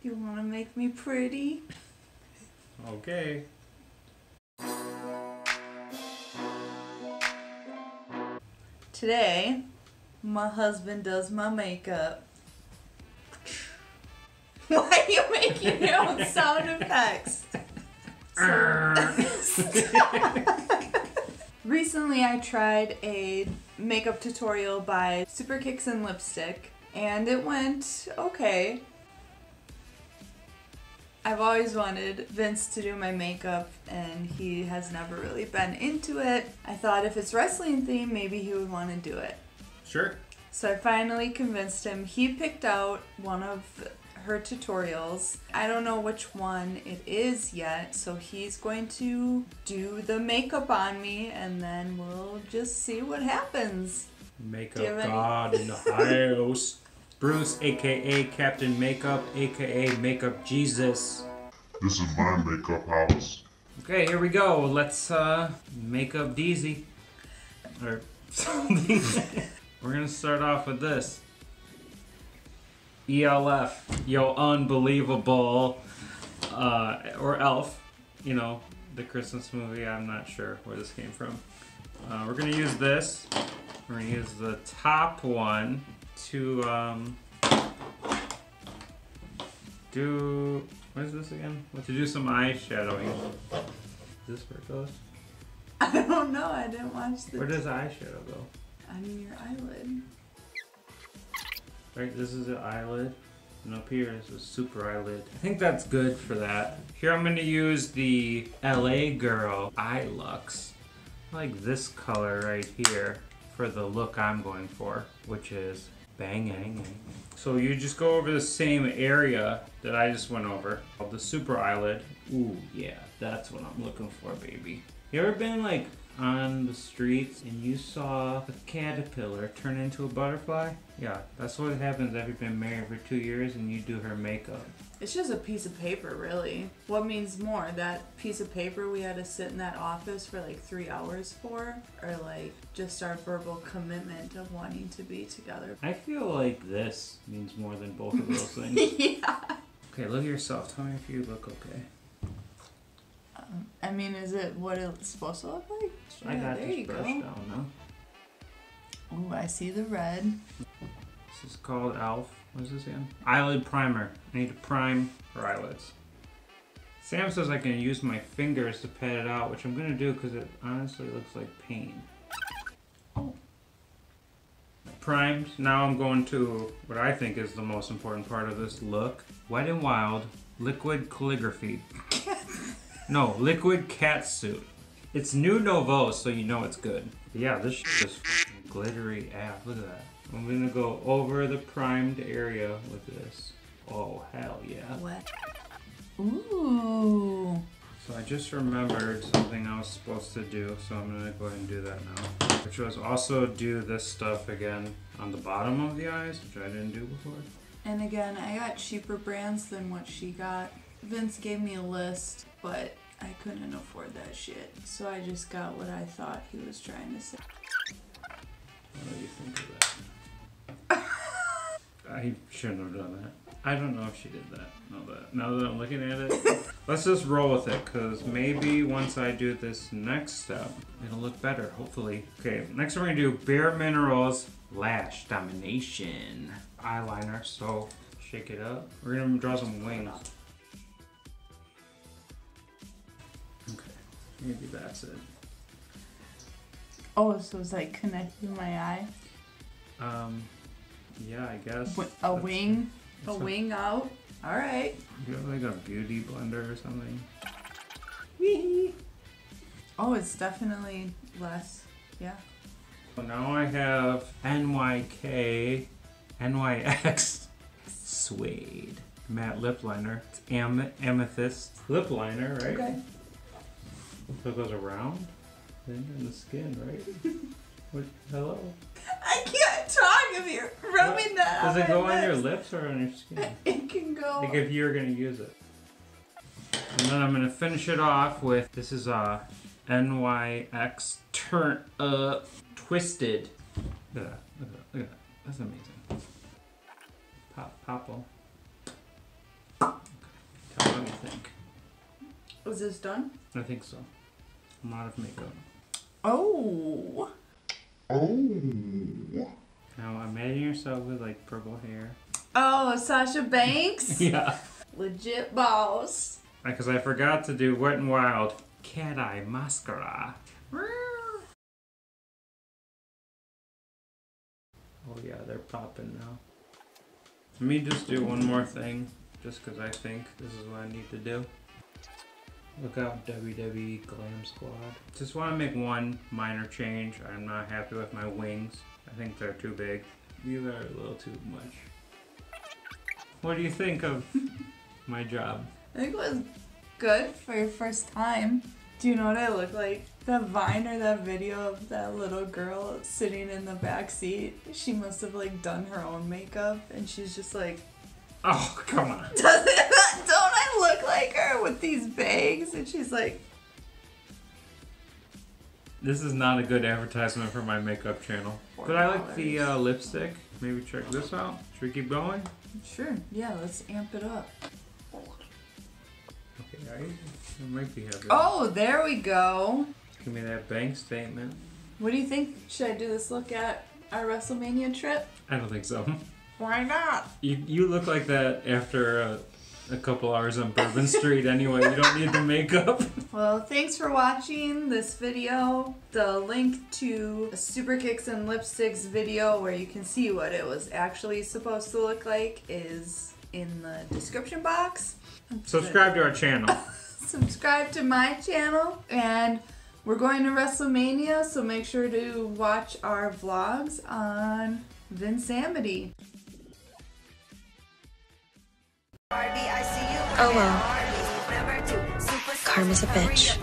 You want to make me pretty? Okay. Today, my husband does my makeup. Why are you making your own sound effects? Recently I tried a makeup tutorial by Super Kicks and Lipstick, and it went okay. I've always wanted Vince to do my makeup, and he has never really been into it. I thought if it's wrestling themed, maybe he would want to do it. Sure. So I finally convinced him. He picked out one of her tutorials. I don't know which one it is yet, so he's going to do the makeup on me, and then we'll just see what happens. Makeup God in the house. Bruce, aka Captain Makeup, aka Makeup Jesus. This is my makeup house. Okay, here we go. Let's make up Deezy. Or something. We're gonna start off with this. E.l.f. Yo Unbelievable. Or e.l.f. You know, the Christmas movie. I'm not sure where this came from. We're gonna use this. We're gonna use the top one to do, what is this again? To do some eyeshadowing. Is this where it goes? I don't know, I didn't watch the... Where does eyeshadow go? On your eyelid. Right, this is the eyelid. And up here is a super eyelid. I think that's good for that. Here I'm gonna use the LA Girl Eye Lux. I like this color right here for the look I'm going for, which is banging. So you just go over the same area that I just went over, called the super eyelid. Ooh, yeah, that's what I'm looking for, baby. You ever been like on the streets and you saw a caterpillar turn into a butterfly? Yeah, that's what happens if you've been married for 2 years and you do her makeup. It's just a piece of paper, really. What means more, that piece of paper we had to sit in that office for like 3 hours for, or like just our verbal commitment of wanting to be together? I feel like this means more than both of those things. Yeah. Okay, look at yourself. Tell me if you look okay. I mean, is it what it's supposed to look like? Yeah, I got there this you brush go. down now. Ooh, I see the red. This is called e.l.f. What is this again? Eyelid primer. I need to prime her eyelids. Sam says I can use my fingers to pat it out, which I'm gonna do because it honestly looks like pain. Oh. Primed. Now I'm going to what I think is the most important part of this look. Wet n Wild Liquid Calligraphy. No, Liquid Catsuit. It's new Nouveau, so you know it's good. Yeah, this shit is fucking glittery ass. Look at that. I'm gonna go over the primed area with this. Oh, hell yeah. What? Ooh. So I just remembered something I was supposed to do, so I'm gonna go ahead and do that now. Which was also do this stuff again on the bottom of the eyes, which I didn't do before. And again, I got cheaper brands than what she got. Vince gave me a list, but I couldn't afford that shit. So I just got what I thought he was trying to say. What do you think of that? I shouldn't have done that. I don't know if she did that. Now that I'm looking at it, let's just roll with it, because maybe once I do this next step, it'll look better, hopefully. Okay, next we're gonna do Bare Minerals Lash Domination eyeliner. So shake it up. We're gonna draw some wings. Okay, maybe that's it. Oh, so it's like connecting my eye? Yeah, I guess. A wing? A wing out? Alright. You have like a beauty blender or something? Wee. Oh, it's definitely less. Yeah. So now I have NYK, NYX Suede matte lip liner. It's amethyst lip liner, right? Okay. So it goes around in the skin, right? What? Hello? I can't talk if you're rubbing that Does it on go my on your lips. lips or on your skin? It can go. Like if you're gonna use it. And then I'm gonna finish it off with, this is NYX Turn Up Twisted. Look at that, look at that, look at that. That's amazing. Pop, pop 'em. Was this done? I think so. I'm out of makeup. Oh. Oh. Now imagine yourself with like purple hair. Oh, Sasha Banks? Yeah. Legit boss. Because I forgot to do Wet n Wild Cat Eye Mascara. Oh yeah, they're popping now. Let me just do one more thing, just because I think this is what I need to do. Look out, WWE Glam Squad. Just want to make one minor change. I'm not happy with my wings. I think they're too big. These are a little too much. What do you think of my job? I think it was good for your first time. Do you know what I look like? That Vine or that video of that little girl sitting in the back seat. She must have like done her own makeup and she's just like, oh, come on. don't I look like her with these bags? And she's like, This is not a good advertisement for my makeup channel. But I like the lipstick. Maybe check this out. Should we keep going? Sure, yeah, let's amp it up. Okay, it might be heavy. Oh, there we go. Give me that bank statement. What do you think? Should I do this look at our WrestleMania trip? I don't think so. Why not? You look like that after a couple hours on Bourbon Street anyway. You don't need the makeup. Well, thanks for watching this video. The link to a Super Kicks and Lipsticks video where you can see what it was actually supposed to look like is in the description box. Subscribe to our channel. Subscribe to my channel, and we're going to WrestleMania, so make sure to watch our vlogs on Vinsamity. Oh well. Karma's a bitch.